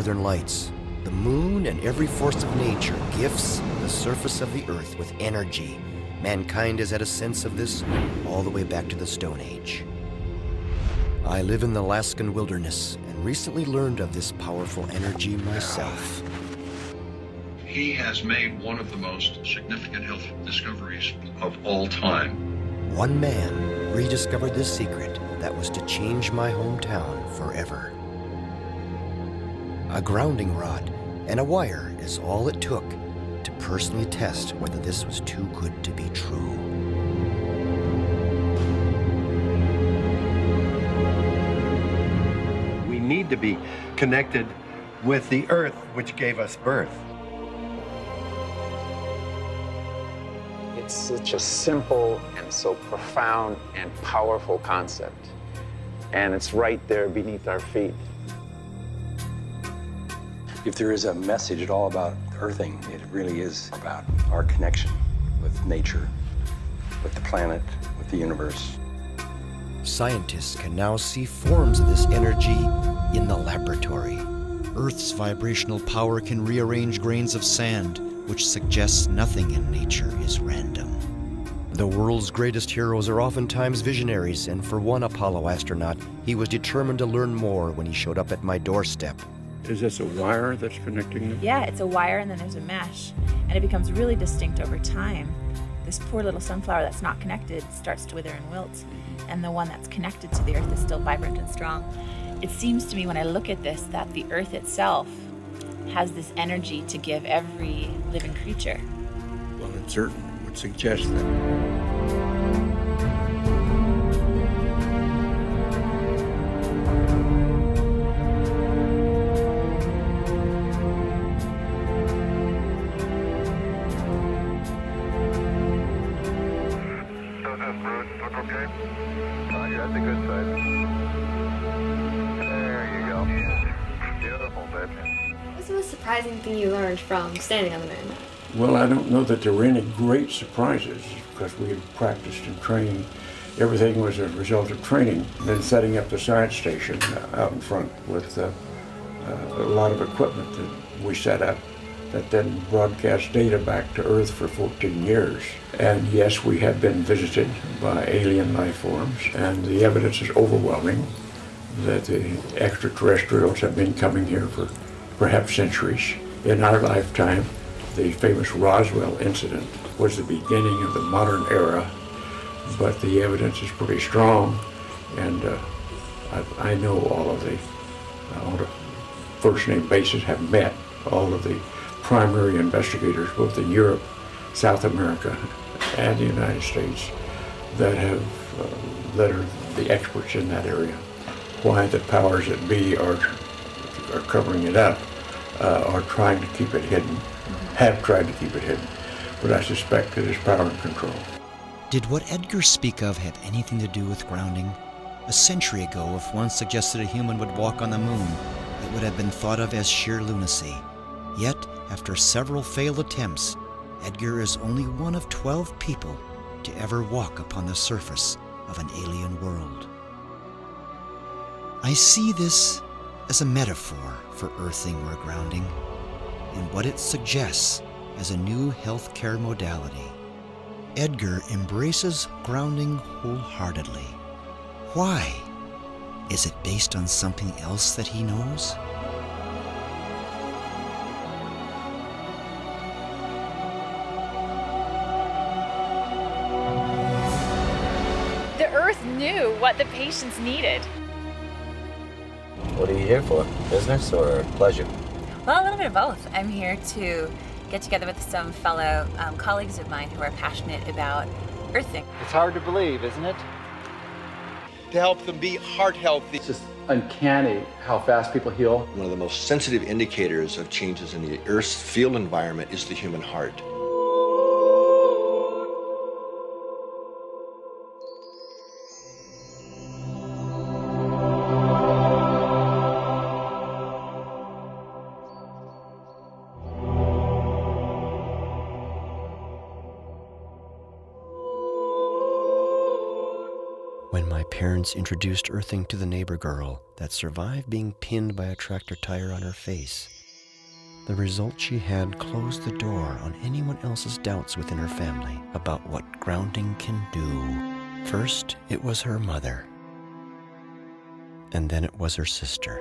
northern lights. The moon and every force of nature gifts the surface of the earth with energy. Mankind has had a sense of this all the way back to the Stone Age. I live in the Alaskan wilderness and recently learned of this powerful energy myself. He has made one of the most significant health discoveries of all time. One man rediscovered this secret that was to change my hometown forever. A grounding rod and a wire is all it took to personally test whether this was too good to be true. We need to be connected with the earth which gave us birth. It's such a simple and so profound and powerful concept. And it's right there beneath our feet. If there is a message at all about earthing, it really is about our connection with nature, with the planet, with the universe. Scientists can now see forms of this energy in the laboratory. Earth's vibrational power can rearrange grains of sand, which suggests nothing in nature is random. The world's greatest heroes are oftentimes visionaries, and for one Apollo astronaut, he was determined to learn more when he showed up at my doorstep. Is this a wire that's connecting them? Yeah, it's a wire and then there's a mesh, and it becomes really distinct over time. This poor little sunflower that's not connected starts to wither and wilt, and the one that's connected to the earth is still vibrant and strong. It seems to me when I look at this that the earth itself has this energy to give every living creature. Well, it certainly would suggest that. What's the most surprising thing you learned from standing on the moon? Well, I don't know that there were any great surprises because we had practiced and trained. Everything was a result of training. Then setting up the science station out in front with a lot of equipment that we set up that then broadcast data back to Earth for 14 years. And yes, we have been visited by alien life forms, and the evidence is overwhelming that the extraterrestrials have been coming here for perhaps centuries. In our lifetime, the famous Roswell incident was the beginning of the modern era, but the evidence is pretty strong, and I know all of the first name bases have met all of the primary investigators, both in Europe, South America, and the United States, that have that are the experts in that area. Why the powers that be are covering it up, are trying to keep it hidden, have tried to keep it hidden, but I suspect it is power and control. Did what Edgar speak of have anything to do with grounding? A century ago, if one suggested a human would walk on the moon, it would have been thought of as sheer lunacy. Yet, after several failed attempts, Edgar is only one of 12 people to ever walk upon the surface of an alien world. I see this as a metaphor for earthing or grounding, and what it suggests as a new healthcare modality. Edgar embraces grounding wholeheartedly. Why? Is it based on something else that he knows? The earth knew what the patients needed. What are you here for? Business or pleasure? Well, a little bit of both. I'm here to get together with some fellow colleagues of mine who are passionate about earthing. It's hard to believe, isn't it? To help them be heart healthy. It's just uncanny how fast people heal. One of the most sensitive indicators of changes in the Earth's field environment is the human heart. When my parents introduced earthing to the neighbor girl that survived being pinned by a tractor tire on her face, the result she had closed the door on anyone else's doubts within her family about what grounding can do. First, it was her mother, and then it was her sister.